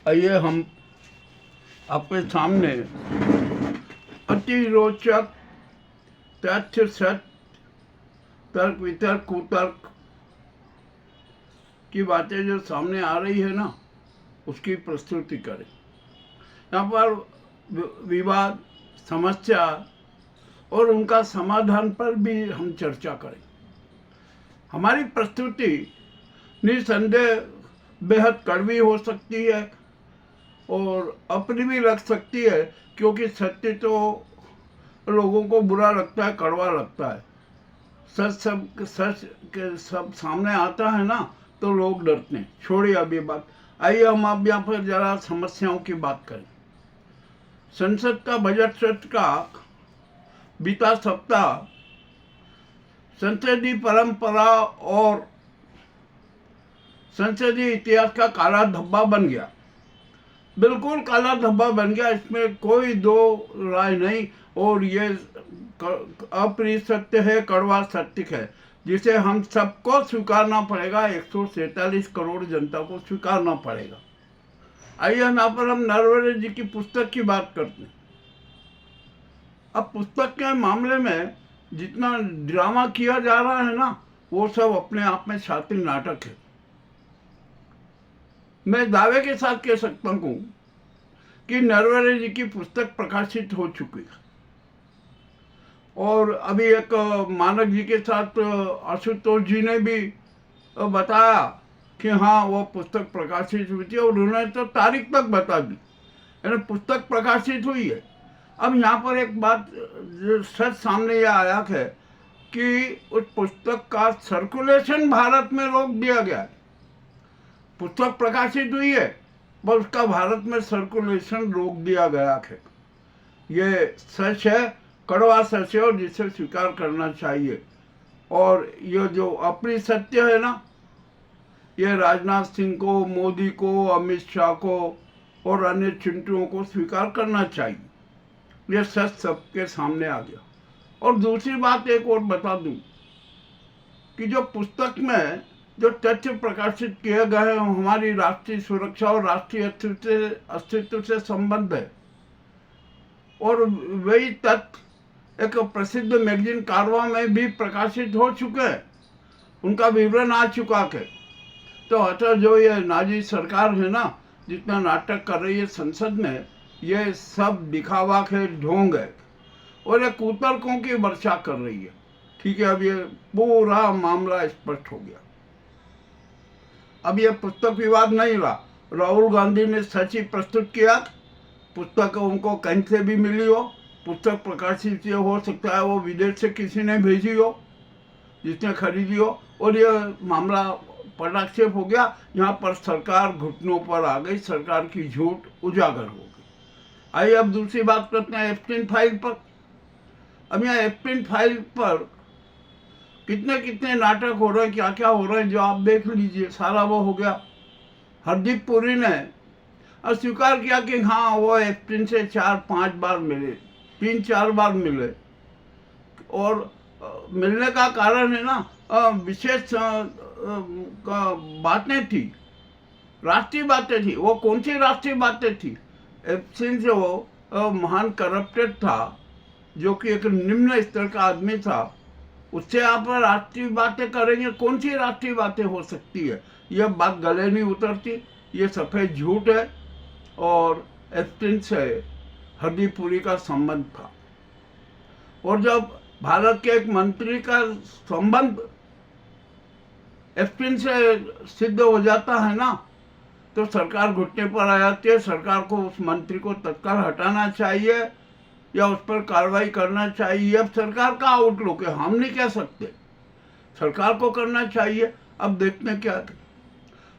आइए हम आपके सामने अति रोचक तथ्य सत्य तर्क वितर्क कुतर्क की बातें जो सामने आ रही है ना, उसकी प्रस्तुति करें। यहाँ पर विवाद, समस्या और उनका समाधान पर भी हम चर्चा करें। हमारी प्रस्तुति निसंदेह बेहद कड़वी हो सकती है और अपनी भी लग सकती है, क्योंकि सत्य तो लोगों को बुरा लगता है, कड़वा लगता है। सच के सब सामने आता है ना, तो लोग डरते हैं। छोड़िए अब ये बात, आइए हम अब यहाँ पर जरा समस्याओं की बात करें। संसद का बजट सत्र का बीता सप्ताह संसदीय परंपरा और संसदीय इतिहास का काला धब्बा बन गया। बिल्कुल काला धब्बा बन गया, इसमें कोई दो राय नहीं। और ये अप्रिय सत्य है, कड़वा सत्य है, जिसे हम सबको स्वीकारना पड़ेगा। 147 करोड़ जनता को स्वीकारना पड़ेगा। आइए यहाँ पर हम नरवरे जी की पुस्तक की बात करते हैं। अब पुस्तक के मामले में जितना ड्रामा किया जा रहा है ना, वो सब अपने आप में शातिर नाटक है। मैं दावे के साथ कह सकता हूँ कि नरवरे जी की पुस्तक प्रकाशित हो चुकी है। और अभी एक मानक जी के साथ आशुतोष जी ने भी बताया कि हाँ, वो पुस्तक प्रकाशित हुई थी, और उन्होंने तो तारीख तक बता दी, यानी पुस्तक प्रकाशित हुई है। अब यहाँ पर एक बात जो सच सामने ये आया है कि उस पुस्तक का सर्कुलेशन भारत में रोक दिया गया है। पुस्तक प्रकाशित हुई है, बस उसका भारत में सर्कुलेशन रोक दिया गया है। ये सच है, कड़वा सच है, और जिसे स्वीकार करना चाहिए। और ये जो अप्रिय सत्य है ना, ये राजनाथ सिंह को, मोदी को, अमित शाह को और अन्य चिंटुओं को स्वीकार करना चाहिए। ये सच सबके सामने आ गया। और दूसरी बात एक और बता दूं कि जो पुस्तक में जो तथ्य प्रकाशित किए गए हैं, हमारी राष्ट्रीय सुरक्षा और राष्ट्रीय अस्तित्व से संबंध है। और वही तथ्य एक प्रसिद्ध मैगजीन कारवा में भी प्रकाशित हो चुके हैं, उनका विवरण आ चुका है। तो अतः जो ये नाजी सरकार है ना, जितना नाटक कर रही है संसद में, ये सब दिखावा है, ढोंग है, और ये कुतर्कों की वर्षा कर रही है। ठीक है, अब ये पूरा मामला स्पष्ट हो गया। अब ये पुस्तक विवाद नहीं रहा। राहुल गांधी ने सच ही प्रस्तुत किया। पुस्तक उनको कहीं से भी मिली हो, पुस्तक प्रकाशित हो सकता है वो विदेश से किसी ने भेजी हो, जिसने खरीदी हो, और ये मामला पटाक्षेप हो गया। यहाँ पर सरकार घुटनों पर आ गई, सरकार की झूठ उजागर हो गई। आइए अब दूसरी बात करते हैं एप्स्टीन फाइल पर। अब यहाँ एप्स्टीन फाइल पर कितने कितने नाटक हो रहे हैं, क्या क्या हो रहे हैं, जो आप देख लीजिए। सारा वो हो गया। हरदीप पुरी ने स्वीकार किया कि हाँ, वो एप्स्टीन से 4-5 बार मिले, 3-4 बार मिले। और मिलने का कारण है ना, विशेष बातें थी, राष्ट्रीय बातें थी। वो कौन सी राष्ट्रीय बातें थी? एप्स्टीन से वो महान करप्टेड था, जो कि एक निम्न स्तर का आदमी था, उससे आप राष्ट्रीय बातें करेंगे? कौन सी राष्ट्रीय बातें हो सकती है? यह बात गले नहीं उतरती। ये सफेद झूठ है। और एप्स्टीन से हरदीप पुरी का संबंध था। और जब भारत के एक मंत्री का संबंध एप्स्टीन से सिद्ध हो जाता है ना, तो सरकार घुटने पर आ जाती है। सरकार को उस मंत्री को तत्काल हटाना चाहिए या उस पर कार्रवाई करना चाहिए। अब सरकार का आउटलुक है, हम नहीं कह सकते, सरकार को करना चाहिए। अब देखते हैं क्या।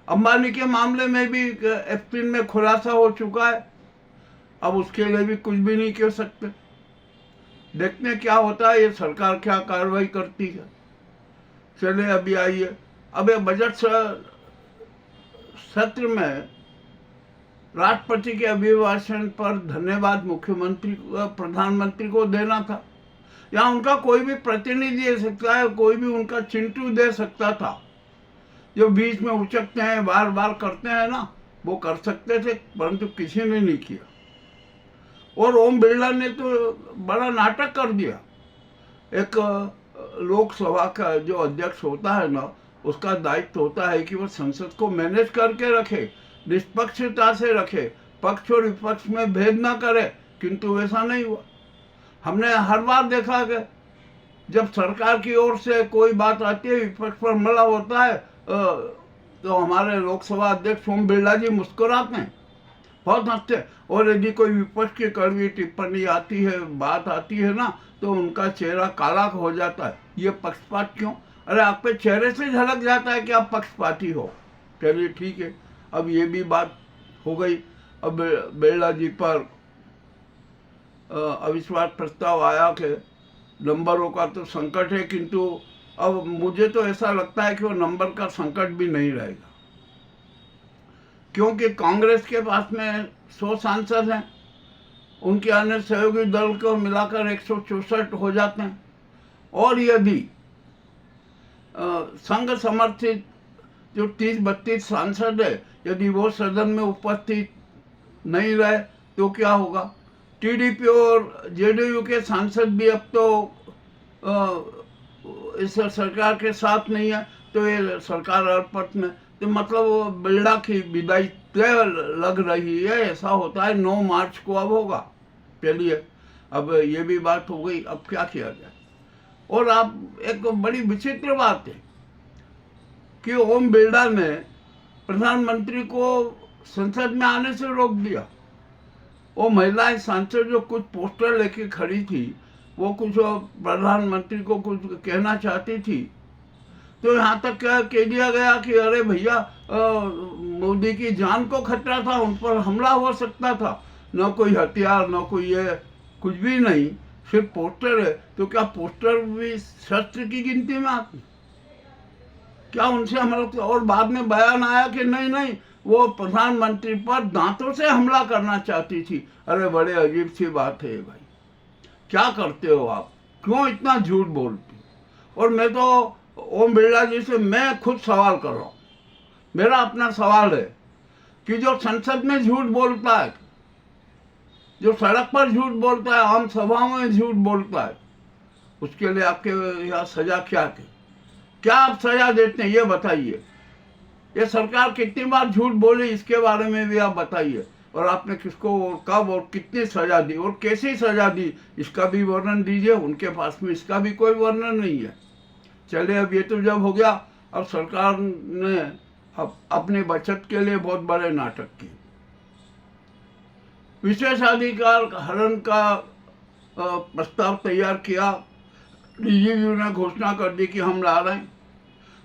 अंबानी के मामले में भी एप्स्टीन में खुलासा हो चुका है। अब उसके लिए भी कुछ भी नहीं कह सकते। देखते हैं क्या होता है, ये सरकार क्या कार्रवाई करती है। चलिए अभी आइए, अब ये बजट सत्र में राष्ट्रपति के अभिभाषण पर धन्यवाद मुख्यमंत्री प्रधानमंत्री को देना था। यहाँ उनका कोई भी प्रतिनिधि दे सकता है, कोई भी उनका चिंटू दे सकता था। जो बीच में उचकते हैं, बार बार करते हैं ना, वो कर सकते थे, परंतु किसी ने नहीं किया। और ओम बिरला ने तो बड़ा नाटक कर दिया। एक लोकसभा का जो अध्यक्ष होता है ना, उसका दायित्व होता है कि वो संसद को मैनेज करके रखे, निष्पक्षता से रखे, पक्ष और विपक्ष में भेद ना करे, किंतु वैसा नहीं हुआ। हमने हर बार देखा कि जब सरकार की ओर से कोई बात आती है, विपक्ष पर हमला होता है, तो हमारे लोकसभा अध्यक्ष ओम बिरला जी मुस्कुराते हैं, बहुत हंसते हैं। और यदि कोई विपक्ष की कड़वी टिप्पणी आती है, बात आती है ना, तो उनका चेहरा काला हो जाता है। ये पक्षपात क्यों? अरे आपके चेहरे से झलक जाता है कि आप पक्षपाती हो। चलिए ठीक है, अब ये भी बात हो गई। अब बिरला जी पर अविश्वास प्रस्ताव आया कि नंबरों का तो संकट है, किंतु अब मुझे तो ऐसा लगता है कि वो नंबर का संकट भी नहीं रहेगा, क्योंकि कांग्रेस के पास में 100 सांसद हैं, उनके अन्य सहयोगी दल को मिलाकर 164 हो जाते हैं। और यदि संघ समर्थित जो 30-32 सांसद है, यदि वो सदन में उपस्थित नहीं रहे तो क्या होगा? टीडीपी और जेडीयू के सांसद भी अब तो इस सरकार के साथ नहीं है, तो ये सरकार अल्पमत में, तो मतलब वो बिरला की विदाई तय लग रही है। ऐसा होता है 9 मार्च को अब होगा। चलिए, अब ये भी बात हो गई, अब क्या किया जाए? और आप एक बड़ी विचित्र बात है कि ओम बिरला ने प्रधानमंत्री को संसद में आने से रोक दिया। वो महिलाएं सांसद जो कुछ पोस्टर लेके खड़ी थी, वो कुछ प्रधानमंत्री को कुछ कहना चाहती थी, तो यहाँ तक कह दिया गया कि अरे भैया, मोदी की जान को खतरा था, उन पर हमला हो सकता था, न कोई हथियार, न कोई ये, कुछ भी नहीं, सिर्फ पोस्टर है। तो क्या पोस्टर भी शस्त्र की गिनती में आते? क्या उनसे हमला? और बाद में बयान आया कि नहीं नहीं, वो प्रधानमंत्री पर दांतों से हमला करना चाहती थी। अरे बड़े अजीब सी बात है भाई, क्या करते हो आप? क्यों इतना झूठ बोलते हो? और मैं तो ओम बिरला जी से मैं खुद सवाल कर रहा हूँ, मेरा अपना सवाल है कि जो संसद में झूठ बोलता है, जो सड़क पर झूठ बोलता है, आम सभाओं में झूठ बोलता है, उसके लिए आपके यहाँ सजा क्या आप सजा देते हैं, ये बताइए। ये सरकार कितनी बार झूठ बोली, इसके बारे में भी आप बताइए। और आपने किसको और कब और कितनी सजा दी और कैसी सजा दी, इसका भी वर्णन दीजिए। उनके पास में इसका भी कोई वर्णन नहीं है। चलिए, अब ये तो जब हो गया, अब सरकार ने अपनी बचत के लिए बहुत बड़े नाटक किए। विशेषाधिकार हरण का प्रस्ताव तैयार किया, डीजीपी ने घोषणा कर दी कि हम ला रहे हैं।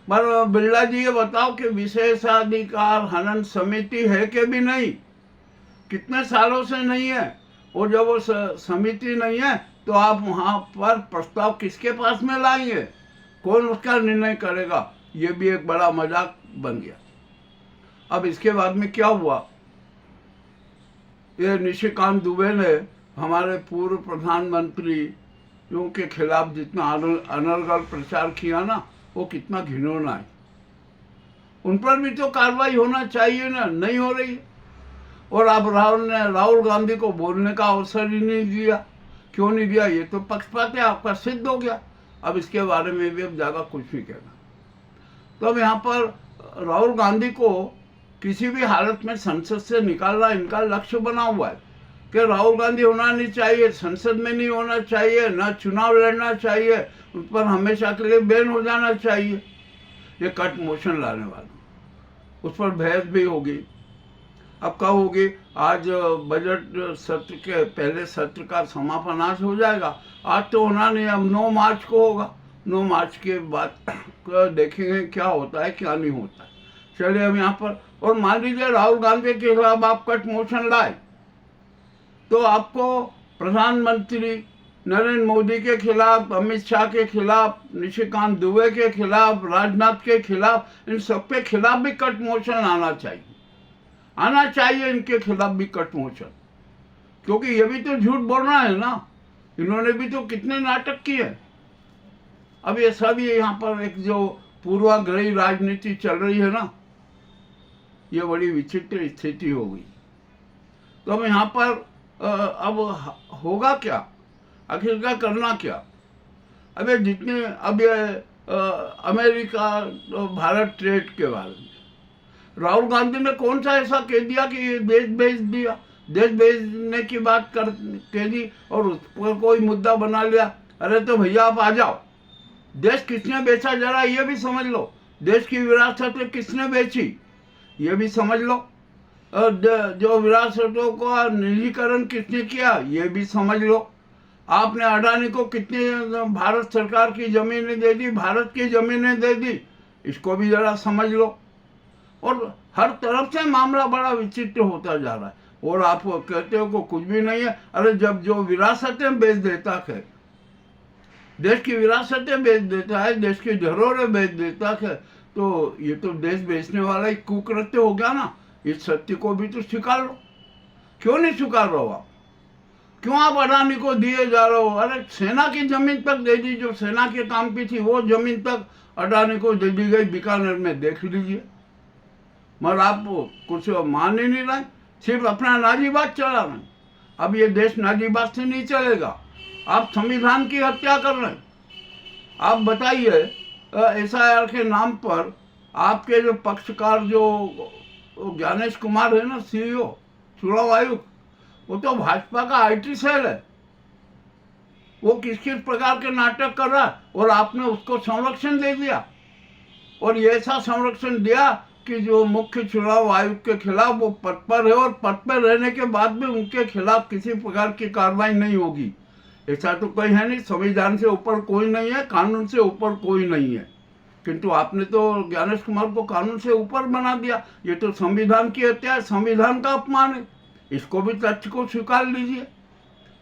पर बिरला जी ये बताओ कि विशेषाधिकार हनन समिति है कि भी नहीं? कितने सालों से नहीं है। और जब वो समिति नहीं है, तो आप वहाँ पर प्रस्ताव किसके पास में लाएंगे? कौन उसका निर्णय करेगा? ये भी एक बड़ा मजाक बन गया। अब इसके बाद में क्या हुआ? ये निशिकांत दुबे ने हमारे पूर्व प्रधानमंत्री के खिलाफ जितना अनर्गल प्रचार किया ना, वो कितना घिनौना है। उन पर भी तो कार्रवाई होना चाहिए ना, नहीं हो रही। और अब राहुल गांधी को बोलने का अवसर ही नहीं दिया। क्यों नहीं दिया? ये तो पक्षपात है आपका, सिद्ध हो गया। अब इसके बारे में भी अब ज़्यादा कुछ नहीं कहना। तो अब यहाँ पर राहुल गांधी को किसी भी हालत में संसद से निकालना इनका लक्ष्य बना हुआ है कि राहुल गांधी होना नहीं चाहिए, संसद में नहीं होना चाहिए, ना चुनाव लड़ना चाहिए, उस पर हमेशा के लिए बैन हो जाना चाहिए। ये कट मोशन लाने वाला, उस पर बहस भी होगी। अब कब होगी? आज बजट सत्र के पहले सत्र का समापन आज हो जाएगा। आज तो होना नहीं, अब 9 मार्च को होगा। 9 मार्च के बाद देखेंगे क्या होता है क्या नहीं होता है। चलिए, अब यहाँ पर, और मान लीजिए राहुल गांधी के खिलाफ आप कट मोशन लाए, तो आपको प्रधानमंत्री नरेंद्र मोदी के खिलाफ, अमित शाह के खिलाफ, निशिकांत दुबे के खिलाफ, राजनाथ के खिलाफ, इन सब के खिलाफ भी कट मोशन आना चाहिए इनके खिलाफ भी कट मोशन। क्योंकि ये भी तो झूठ बोलना है ना, इन्होंने भी तो कितने नाटक किए। अब ये सब यहाँ पर एक जो पूर्वाग्रही राजनीति चल रही है ना, ये बड़ी विचित्र स्थिति हो गई। तो अब यहाँ पर अब होगा क्या, आखिर क्या करना क्या? अबे जितने अब ये अमेरिका भारत ट्रेड के बारे में राहुल गांधी ने कौन सा ऐसा कह दिया कि ये देश भेज दिया, देश भेजने की बात कह दी और उस पर कोई मुद्दा बना लिया? अरे तो भैया आप आ जाओ, देश किसने बेचा जरा ये भी समझ लो, देश की विरासतें किसने बेची ये भी समझ लो, जो विरासतों का निजीकरण किसने किया ये भी समझ लो। आपने अडानी को कितनी भारत सरकार की जमीनें दे दी, भारत की जमीनें दे दी, इसको भी जरा समझ लो। और हर तरफ से मामला बड़ा विचित्र होता जा रहा है और आप कहते हो को कुछ भी नहीं है। अरे जब जो विरासतें बेच देता है, देश की विरासतें बेच देता है, देश की धरोहरें बेच देता है, तो ये तो देश बेचने वाला एक कुकृत्य हो गया ना। इस सत्य को भी तो स्वीकार लो। क्यों नहीं स्वीकार रहे हो आप? क्यों आप अडानी को दिए जा रहे हो? अरे सेना की जमीन तक दे दी, जो सेना के काम की थी वो जमीन तक अडानी को दे दी गई बीकानेर में, देख लीजिए। मगर आप कुछ मान ही नहीं रहे, सिर्फ अपना नाजीबाज चला रहे। अब ये देश नाजीबाज से नहीं चलेगा। आप संविधान की हत्या कर रहे हैं। आप बताइए, SIR के नाम पर आपके जो पक्षकार जो ज्ञानेश कुमार है ना, CEO चुनाव आयुक्त, वो तो भाजपा का IT सेल है। वो किस किस प्रकार के नाटक कर रहा है और आपने उसको संरक्षण दे दिया। और ये ऐसा संरक्षण दिया कि जो मुख्य चुनाव आयुक्त के खिलाफ वो पद पर है और पद पर रहने के बाद भी उनके खिलाफ किसी प्रकार की कार्रवाई नहीं होगी। ऐसा तो कोई है नहीं, संविधान से ऊपर कोई नहीं है, कानून से ऊपर कोई नहीं है। किंतु आपने तो ज्ञानेश कुमार को कानून से ऊपर बना दिया। ये तो संविधान की हत्या है, संविधान का अपमान है। इसको भी तथ्य को स्वीकार लीजिए।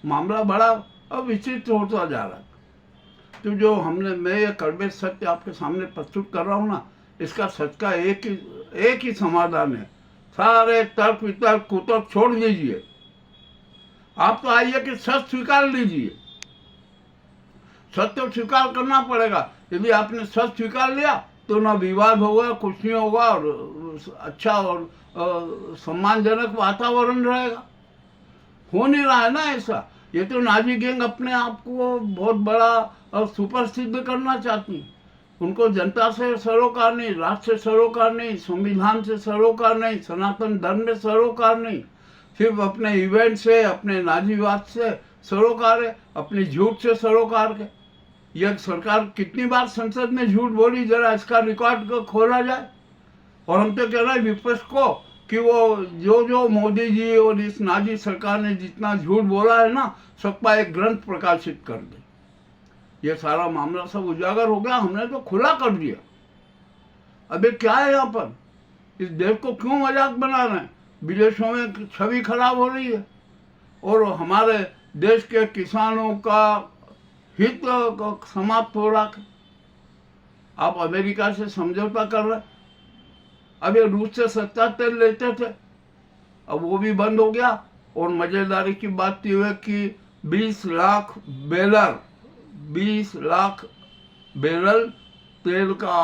मामला बड़ा विचित्र होता जा रहा है। तो जो मैं ये कड़वे सत्य आपके सामने प्रस्तुत कर रहा हूँ ना, इसका सच का एक ही समाधान है। सारे तर्क वितर्क कुतर्क छोड़ दीजिए। आप तो आइए कि सच स्वीकार लीजिए। सत्य स्वीकार करना पड़ेगा। यदि आपने सच स्वीकार लिया तो ना विवाद होगा, कुछ नहीं होगा और अच्छा और सम्मानजनक वातावरण रहेगा। हो नहीं रहा है ना ऐसा। ये तो नाजी गैंग अपने आप को बहुत बड़ा सुपर सिद्ध करना चाहती है। उनको जनता से सरोकार नहीं, राष्ट्र से सरोकार नहीं, संविधान से सरोकार नहीं, सनातन धर्म में सरोकार नहीं। सिर्फ अपने इवेंट से, अपने नाजीवाद से सरोकार है, अपनी झूठ से सरोकार है। यह सरकार कितनी बार संसद में झूठ बोली, जरा इसका रिकॉर्ड को खोला जाए। और हम तो कह रहे हैं विपक्ष को कि वो जो मोदी जी और इस नाजी सरकार ने जितना झूठ बोला है ना, सबका एक ग्रंथ प्रकाशित कर दे। ये सारा मामला सब उजागर हो गया, हमने तो खुला कर दिया। अबे क्या है यहाँ पर? इस देश को क्यों मजाक बना रहे हैं? विदेशों में छवि खराब हो रही है और हमारे देश के किसानों का हित समाप्त हो रहा है। आप अमेरिका से समझौता कर रहे हैं। अब ये रूस से सस्ता तेल लेते थे, अब वो भी बंद हो गया। और मजेदारी की बात यह है कि 20 लाख बैरल तेल का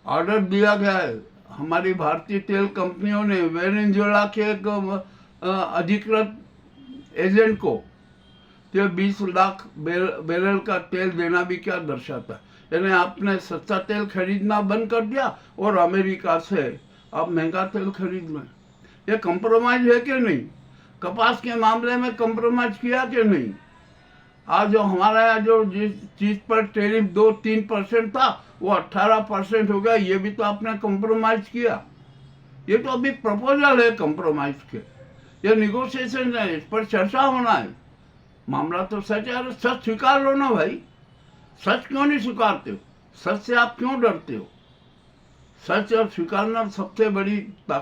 ऑर्डर दिया गया है। हमारी भारतीय तेल कंपनियों ने वेनेजुएला के एक अधिकृत एजेंट को 20 लाख बैरल का तेल देना भी क्या दर्शाता है? यानी आपने सस्ता तेल खरीदना बंद कर दिया और अमेरिका से आप महंगा तेल खरीद लें। ये कंप्रोमाइज है कि नहीं? कपास के मामले में कंप्रोमाइज किया कि नहीं? आज जो हमारा यहाँ जो जिस चीज पर टैरिफ 2-3% था वो 18% हो गया। ये भी तो आपने कंप्रोमाइज किया। ये तो अभी प्रपोजल है कंप्रोमाइज के, ये निगोशिएशन है, इस पर चर्चा होना है। मामला तो सच है। सच स्वीकार लो ना भाई। सच क्यों नहीं स्वीकारते हो? सच से आप क्यों डरते हो? सच और स्वीकारना सबसे बड़ी ताकत